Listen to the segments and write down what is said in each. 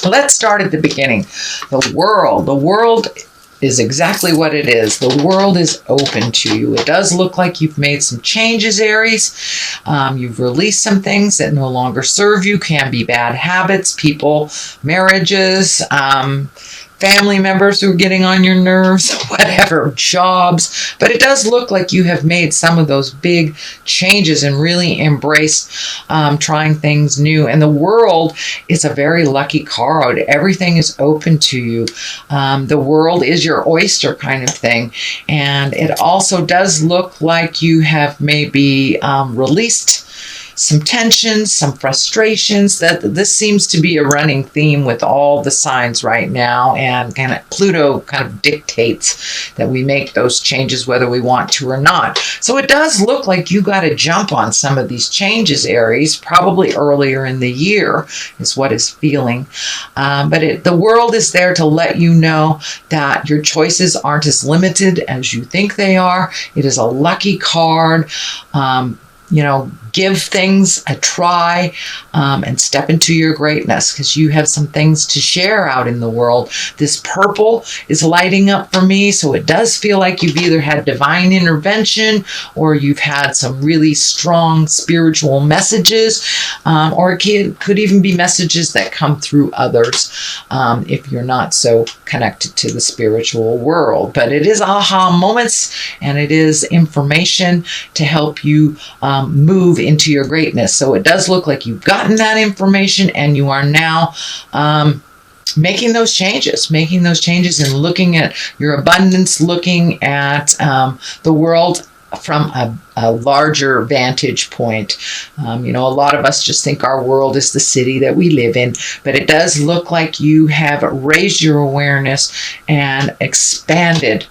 Let's start at the beginning. The world is exactly what it is. The world is open to you. It does look like you've made some changes, Aries. You've released some things that no longer serve you, can be bad habits, people, marriages, family members who are getting on your nerves, whatever, jobs. But it does look like you have made some of those big changes and really embraced trying things new. And the world is a very lucky card. Everything is open to you. The world is your oyster kind of thing. And it also does look like you have maybe released some tensions, some frustrations. That this seems to be a running theme with all the signs right now, and kind of Pluto kind of dictates that we make those changes whether we want to or not. So it does look like you got to jump on some of these changes, Aries, probably earlier in the year is what is feeling. But the world is there to let you know that your choices aren't as limited as you think they are. It is a lucky card. Give things a try and step into your greatness, because you have some things to share out in the world. This purple is lighting up for me, so it does feel like you've either had divine intervention or you've had some really strong spiritual messages, or it could even be messages that come through others if you're not so connected to the spiritual world. But it is aha moments, and it is information to help you move into your greatness. So it does look like you've gotten that information, and you are now making those changes and looking at your abundance, looking at the world from a larger vantage point. A lot of us just think our world is the city that we live in, but it does look like you have raised your awareness and expanded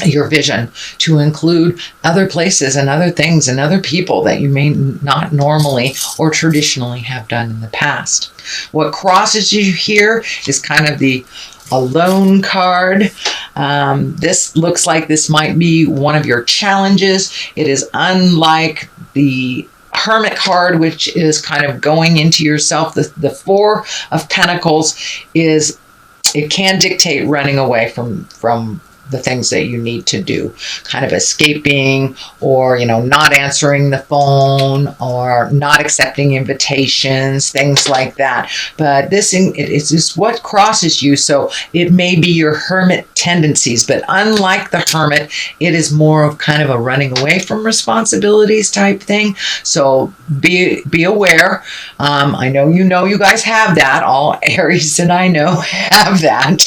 your vision to include other places and other things and other people that you may not normally or traditionally have done in the past. What crosses you here is kind of the alone card. This looks like this might be one of your challenges. It is unlike the Hermit card, which is kind of going into yourself. The Four of Pentacles it can dictate running away from the things that you need to do, kind of escaping, or not answering the phone, or not accepting invitations, things like that. But this is what crosses you. So it may be your hermit tendencies, but unlike the hermit, it is more of kind of a running away from responsibilities type thing. So be aware. I know you guys have that. All Aries and I know have that.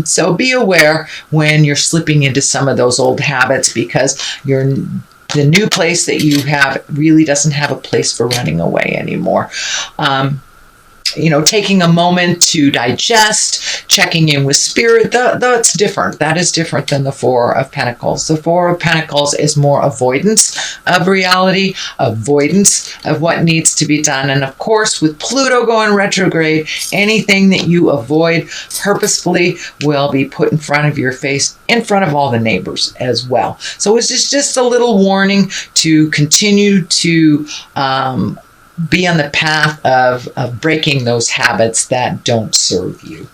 So be aware when you're slipping into some of those old habits, because the new place that you have really doesn't have a place for running away anymore. Taking a moment to digest, checking in with spirit, that's different. That is different than the Four of Pentacles. The Four of Pentacles is more avoidance of reality, avoidance of what needs to be done. And of course, with Pluto going retrograde, anything that you avoid purposefully will be put in front of your face, in front of all the neighbors as well. So it's just a little warning to continue to be on the path of breaking those habits that don't serve you.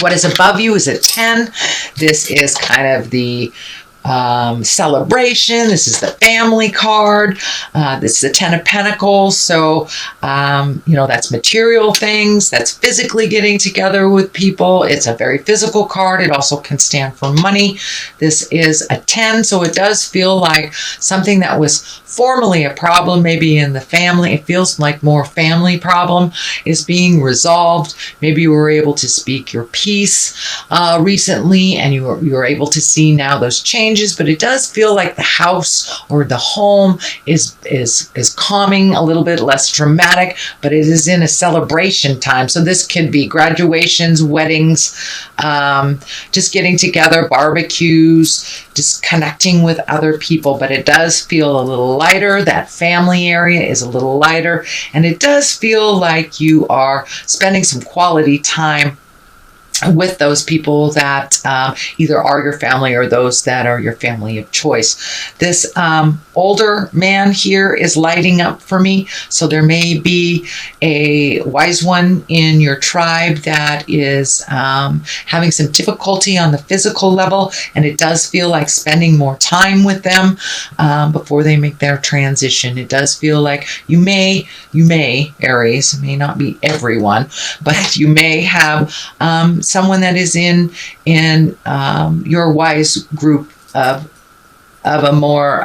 What is above you is a 10. This is kind of the celebration. This is the family card. This is the 10 of Pentacles. So, that's material things. That's physically getting together with people. It's a very physical card. It also can stand for money. This is a 10. So it does feel like something that was formerly a problem, maybe in the family. It feels like more family problem is being resolved. Maybe you were able to speak your piece recently, and you were able to see now those changes. But it does feel like the house or the home is calming, a little bit less dramatic, but it is in a celebration time. So this could be graduations, weddings, just getting together, barbecues, just connecting with other people. But it does feel a little lighter. That family area is a little lighter, and it does feel like you are spending some quality time with those people that either are your family or those that are your family of choice. This older man here is lighting up for me. So there may be a wise one in your tribe that is having some difficulty on the physical level, and it does feel like spending more time with them before they make their transition. It does feel like you may, Aries, it may not be everyone, but you may have someone that is in your wise group of a more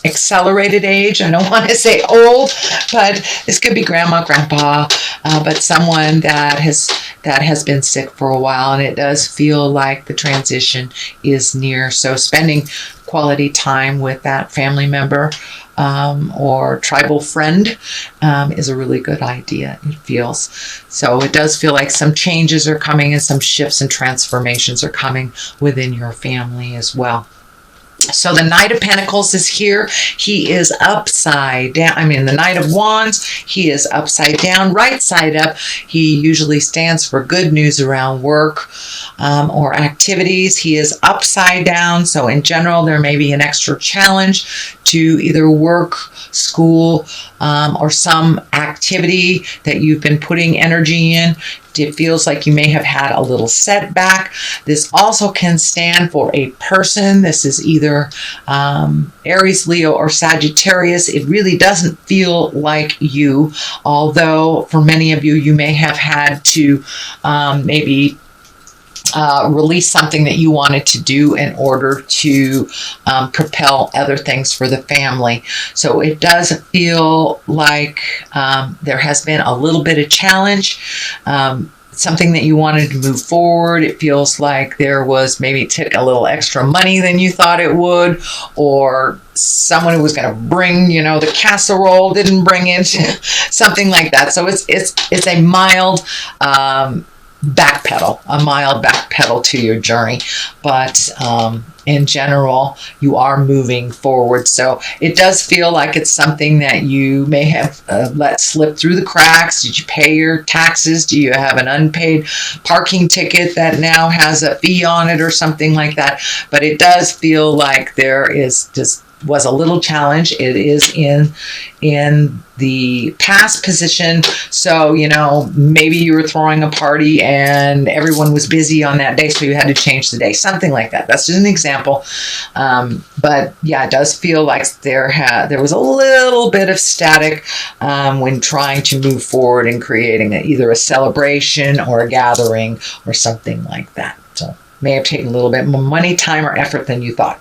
accelerated age. I don't want to say old, but this could be grandma, grandpa, but someone that has been sick for a while, and it does feel like the transition is near. So spending quality time with that family member or tribal friend is a really good idea, it feels. So it does feel like some changes are coming and some shifts and transformations are coming within your family as well. So the Knight of Pentacles is here. He is upside down. I mean, the Knight of Wands, he is upside down, right side up. He usually stands for good news around work or activities. He is upside down. So in general, there may be an extra challenge to either work, school, or some activity that you've been putting energy in. It feels like you may have had a little setback. This also can stand for a person. This is either Aries, Leo, or Sagittarius. It really doesn't feel like you, although for many of you, you may have had to maybe release something that you wanted to do in order to propel other things for the family. So it does feel like there has been a little bit of challenge, something that you wanted to move forward. It feels like there was maybe took a little extra money than you thought it would, or someone who was going to bring, the casserole didn't bring it, something like that. So it's a mild backpedal to your journey, but in general you are moving forward. So it does feel like it's something that you may have let slip through the cracks. Did you pay your taxes? Do you have an unpaid parking ticket that now has a fee on it or something like that? But it does feel like there was a little challenge. It is in the past position. So, maybe you were throwing a party and everyone was busy on that day, so you had to change the day, something like that. That's just an example. But yeah, it does feel like there was a little bit of static when trying to move forward and creating either a celebration or a gathering or something like that. So may have taken a little bit more money, time, or effort than you thought.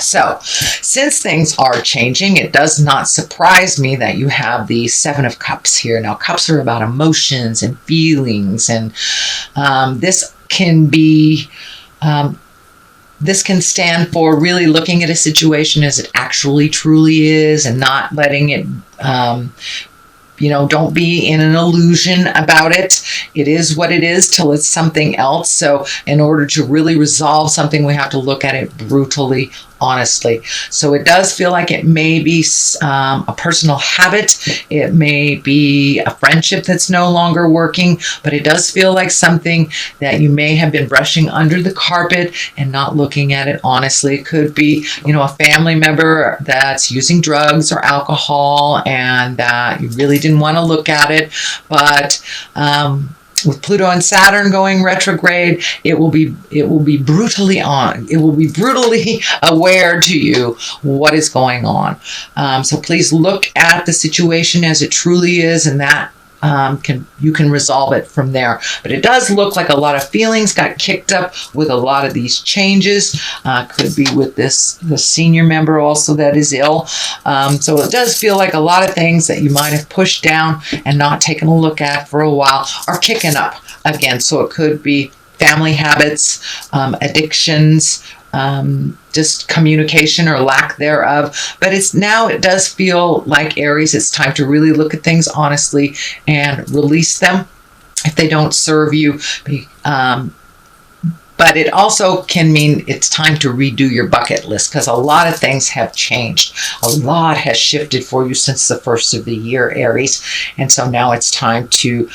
So, since things are changing, it does not surprise me that you have the Seven of Cups here. Now, cups are about emotions and feelings, and this can stand for really looking at a situation as it actually truly is and not letting it don't be in an illusion about it. It is what it is till it's something else. So in order to really resolve something, we have to look at it brutally, honestly. So it does feel like it may be a personal habit. It may be a friendship that's no longer working, but it does feel like something that you may have been brushing under the carpet and not looking at it honestly. It could be, a family member that's using drugs or alcohol and that you really didn't want to look at it, but with Pluto and Saturn going retrograde, it will be brutally aware to you what is going on. So please look at the situation as it truly is, and that you can resolve it from there. But it does look like a lot of feelings got kicked up with a lot of these changes. Could be with the senior member also that is ill. So it does feel like a lot of things that you might have pushed down and not taken a look at for a while are kicking up again. So it could be family habits, addictions, just communication or lack thereof. But it does feel like, Aries, it's time to really look at things honestly and release them if they don't serve you. But it also can mean it's time to redo your bucket list, because a lot of things have changed. A lot has shifted for you since the first of the year, Aries. And so now it's time to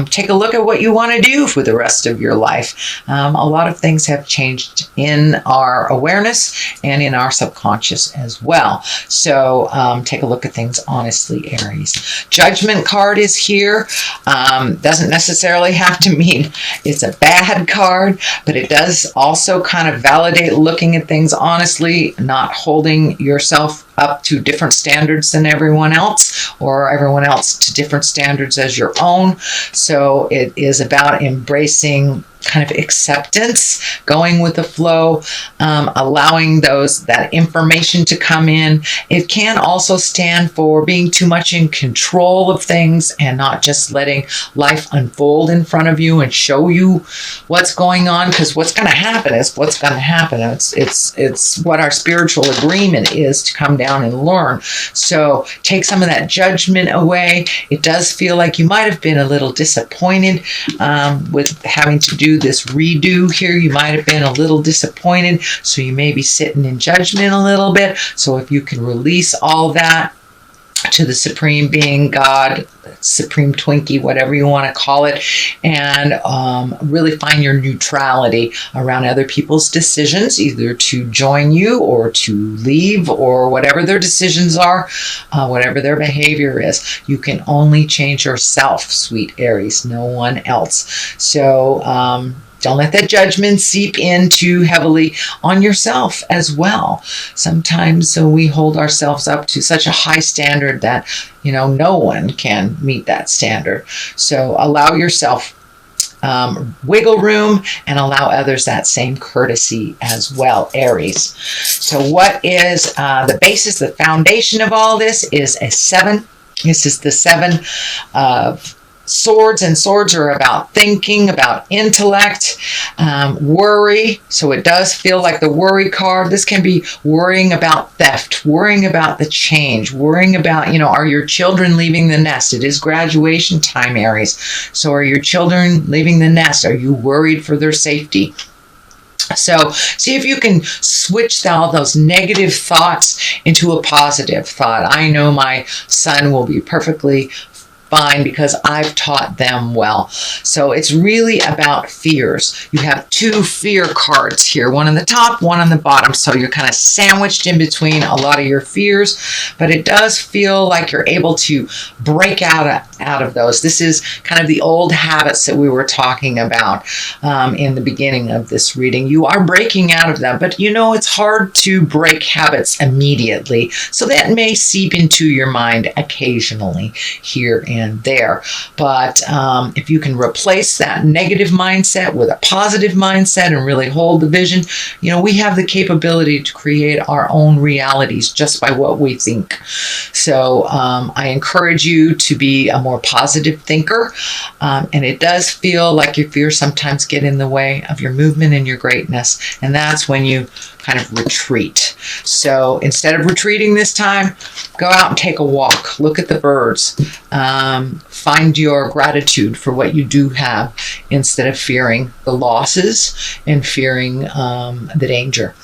take a look at what you want to do for the rest of your life. A lot of things have changed in our awareness and in our subconscious as well. So take a look at things honestly, Aries. Judgment card is here. Doesn't necessarily have to mean it's a bad card, but it does also kind of validate looking at things honestly, not holding yourself up to different standards than everyone else, or everyone else to different standards as your own. So it is about embracing kind of acceptance, going with the flow, allowing that information to come in. It can also stand for being too much in control of things and not just letting life unfold in front of you and show you what's going on, because what's going to happen is what's going to happen. It's what our spiritual agreement is, to come down and learn. So take some of that judgment away. It does feel like you might have been a little disappointed with having to do this redo here. You might have been a little disappointed, so you may be sitting in judgment a little bit. So if you can release all that to the Supreme Being, God, Supreme Twinkie, whatever you want to call it, and really find your neutrality around other people's decisions, either to join you or to leave, or whatever their decisions are, whatever their behavior is. You can only change yourself, sweet Aries, no one else. So don't let that judgment seep in too heavily on yourself as well. Sometimes we hold ourselves up to such a high standard that, no one can meet that standard. So allow yourself wiggle room and allow others that same courtesy as well, Aries. So what is the basis, the foundation of all this is a 7. This is the 7 of Swords, and swords are about thinking, about intellect, worry. So it does feel like the worry card. This can be worrying about theft, worrying about the change, worrying about, are your children leaving the nest? It is graduation time, Aries. So are your children leaving the nest? Are you worried for their safety? So see if you can switch all those negative thoughts into a positive thought. I know my son will be perfectly fine because I've taught them well. So it's really about fears. You have 2 fear cards here, one on the top, one on the bottom. So you're kind of sandwiched in between a lot of your fears, but it does feel like you're able to break out of those. This is kind of the old habits that we were talking about in the beginning of this reading. You are breaking out of them, but it's hard to break habits immediately. So that may seep into your mind occasionally here and there. But if you can replace that negative mindset with a positive mindset and really hold the vision, we have the capability to create our own realities just by what we think. So I encourage you to be a more positive thinker. And it does feel like your fears sometimes get in the way of your movement and your greatness. And that's when you kind of retreat. So instead of retreating this time, go out and take a walk. Look at the birds. Find your gratitude for what you do have instead of fearing the losses and fearing the danger.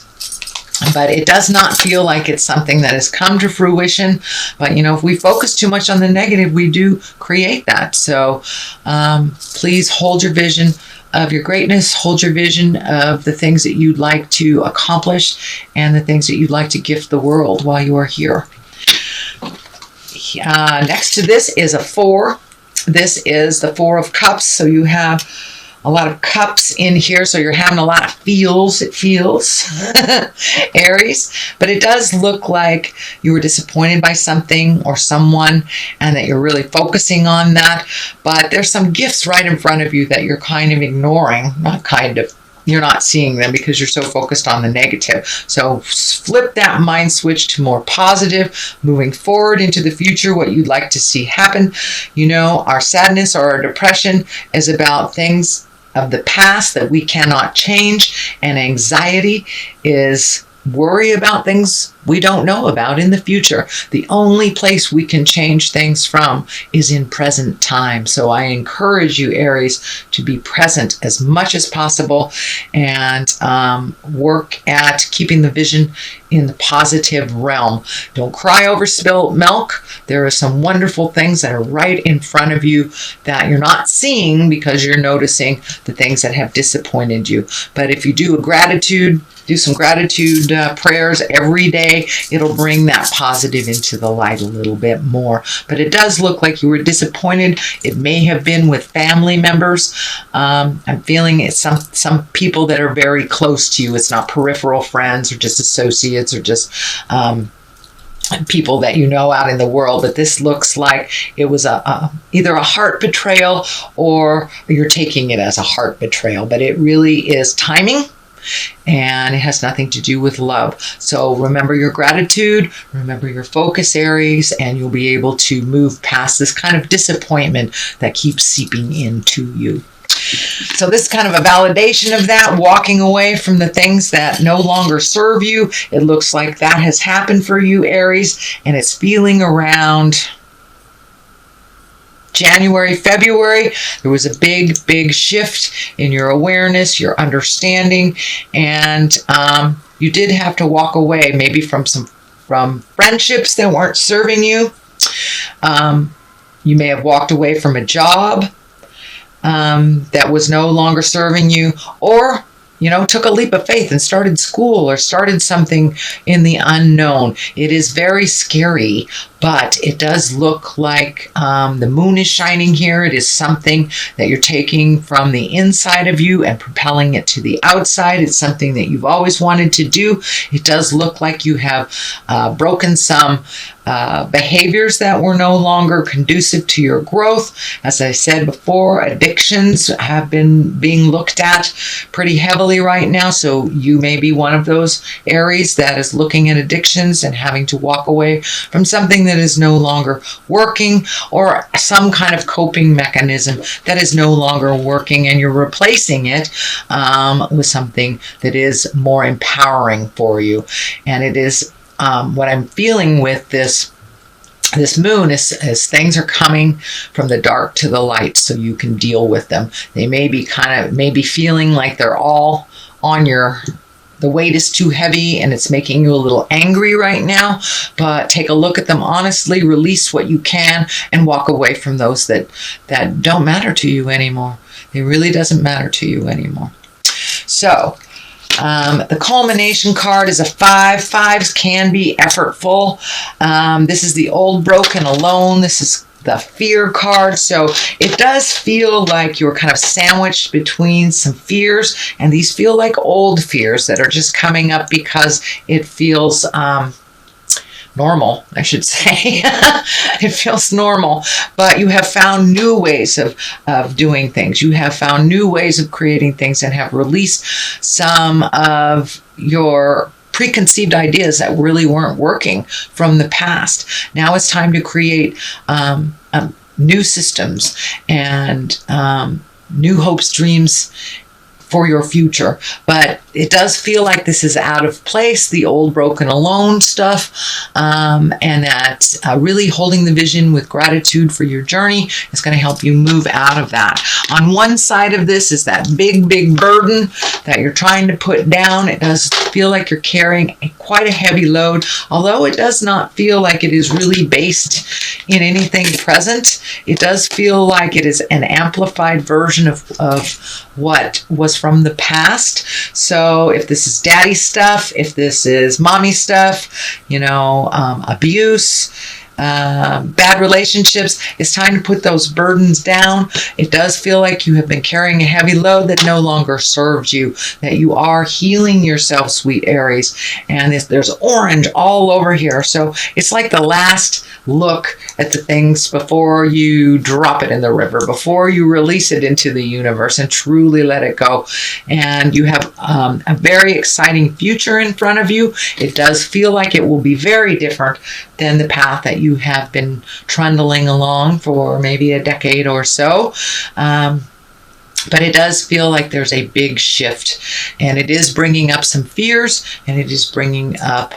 But it does not feel like it's something that has come to fruition. But, if we focus too much on the negative, we do create that. So please hold your vision of your greatness, hold your vision of the things that you'd like to accomplish and the things that you'd like to gift the world while you are here. Next to this is a 4. This is the 4 of Cups. So you have a lot of cups in here. So you're having a lot of feels. It feels, Aries. But it does look like you were disappointed by something or someone and that you're really focusing on that. But there's some gifts right in front of you that you're kind of ignoring. You're not seeing them because you're so focused on the negative. So flip that mind switch to more positive, moving forward into the future, what you'd like to see happen. Our sadness or our depression is about things of the past that we cannot change, and anxiety is worry about things we don't know about in the future. The only place we can change things from is in present time. So I encourage you, Aries, to be present as much as possible and work at keeping the vision in the positive realm. Don't cry over spilt milk. There are some wonderful things that are right in front of you that you're not seeing because you're noticing the things that have disappointed you. But if you do some gratitude prayers every day, it'll bring that positive into the light a little bit more. But it does look like you were disappointed. It may have been with family members. I'm feeling it's some people that are very close to you. It's not peripheral friends or just associates or just people that you know out in the world, but this looks like it was either a heart betrayal or you're taking it as a heart betrayal, but it really is timing. And it has nothing to do with love. So remember your gratitude, remember your focus, Aries, and you'll be able to move past this kind of disappointment that keeps seeping into you. So this is kind of a validation of that, walking away from the things that no longer serve you. It looks like that has happened for you, Aries, and it's feeling around January, February. There was a big shift in your awareness, your understanding, and you did have to walk away maybe from friendships that weren't serving you. You may have walked away from a job that was no longer serving you, or took a leap of faith and started school or started something in the unknown. It is very scary, but it does look like the moon is shining here. It is something that you're taking from the inside of you and propelling it to the outside. It's something that you've always wanted to do. It does look like you have broken some behaviors that were no longer conducive to your growth. As I said before, addictions have been being looked at pretty heavily right now. So you may be one of those Aries that is looking at addictions and having to walk away from something that is no longer working, or some kind of coping mechanism that is no longer working, and you're replacing it with something that is more empowering for you. And it is what I'm feeling with this moon is things are coming from the dark to the light, so you can deal with them. They may be feeling like they're all on the weight is too heavy and it's making you a little angry right now, but take a look at them honestly, release what you can, and walk away from those that don't matter to you anymore. It really doesn't matter to you anymore. So the culmination card is a 5. 5s can be effortful. This is the old, broken, alone. This is the fear card. So it does feel like you're kind of sandwiched between some fears, and these feel like old fears that are just coming up because it feels normal, I should say. It feels normal, but you have found new ways of doing things. You have found new ways of creating things and have released some of your preconceived ideas that really weren't working from the past. Now it's time to create new systems and new hopes, dreams for your future. But it does feel like this is out of place, the old, broken, alone stuff, and that really holding the vision with gratitude for your journey is going to help you move out of that. On one side of this is that big burden that you're trying to put down. It does feel like you're carrying quite a heavy load, although it does not feel like it is really based in anything present. It does feel like it is an amplified version of what was from the past. So if this is daddy stuff, if this is mommy stuff, abuse, bad relationships, it's time to put those burdens down. It does feel like you have been carrying a heavy load that no longer serves you, that you are healing yourself, sweet Aries. And there's orange all over here. So it's like the last look at the things before you drop it in the river, before you release it into the universe and truly let it go. And you have a very exciting future in front of you. It does feel like it will be very different than the path that you have been trundling along for maybe a decade or so. But it does feel like there's a big shift, and it is bringing up some fears, and it is bringing up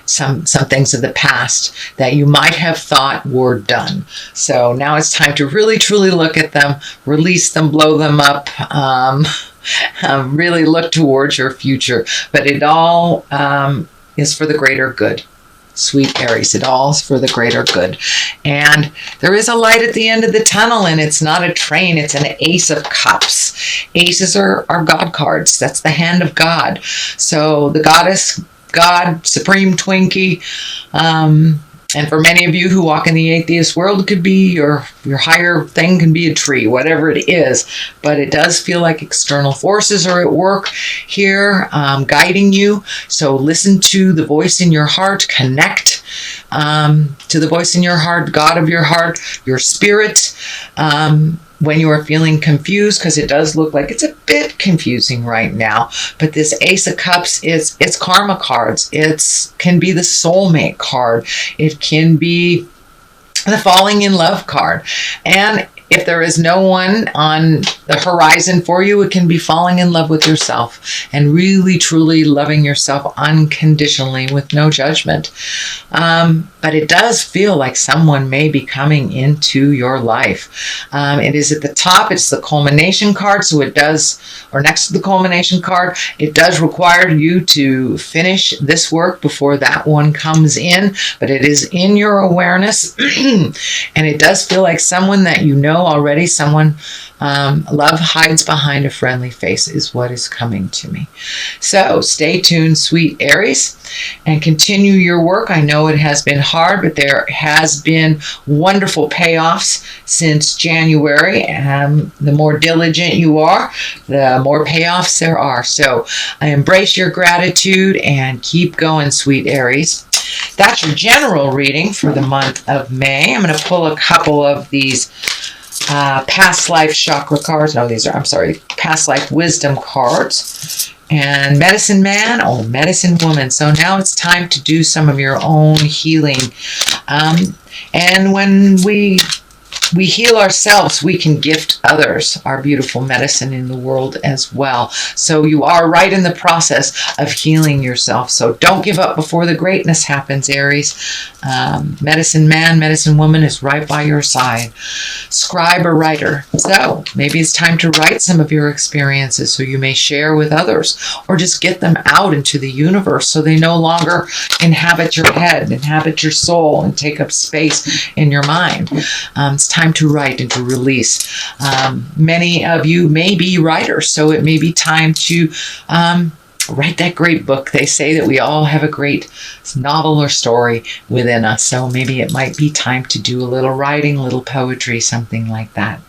some things of the past that you might have thought were done. So now it's time to really truly look at them, release them, blow them up, really look towards your future. But it all is for the greater good. Sweet Aries, it all is for the greater good. And there is a light at the end of the tunnel, and it's not a train, it's an Ace of Cups. Aces are God cards. That's the hand of God. So the goddess, God, Supreme Twinkie, and for many of you who walk in the atheist world, it could be your higher thing, can be a tree, whatever it is. But it does feel like external forces are at work here, guiding you. So listen to the voice in your heart, connect to the voice in your heart, God of your heart, your spirit, when you are feeling confused, because it does look like it's a bit confusing right now. But this Ace of Cups, it's karma cards. It can be the soulmate card. It can be the falling in love card. And if there is no one on the horizon for you, it can be falling in love with yourself and really, truly loving yourself unconditionally with no judgment. But it does feel like someone may be coming into your life. It is at the top. It's the culmination card. So it does, or next to the culmination card, it does require you to finish this work before that one comes in. But it is in your awareness. And it does feel like someone that you know already, someone love hides behind a friendly face is what is coming to me. So stay tuned, sweet Aries, and continue your work. I know it has been hard, but there has been wonderful payoffs since January. The more diligent you are, the more payoffs there are. So I embrace your gratitude and keep going, sweet Aries. That's your general reading for the month of May. I'm going to pull a couple of these past life chakra cards. No, these are, I'm sorry, past life wisdom cards. And medicine man or medicine woman. So now it's time to do some of your own healing. And when we heal ourselves, we can gift others our beautiful medicine in the world as well. So you are right in the process of healing yourself. So don't give up before the greatness happens, Aries. Medicine man, medicine woman is right by your side. Scribe or writer. So maybe it's time to write some of your experiences so you may share with others, or just get them out into the universe so they no longer inhabit your head, inhabit your soul, and take up space in your mind. It's time to write and to release. Many of you may be writers, so it may be time to write that great book. They say that we all have a great novel or story within us, so maybe it might be time to do a little writing, a little poetry, something like that.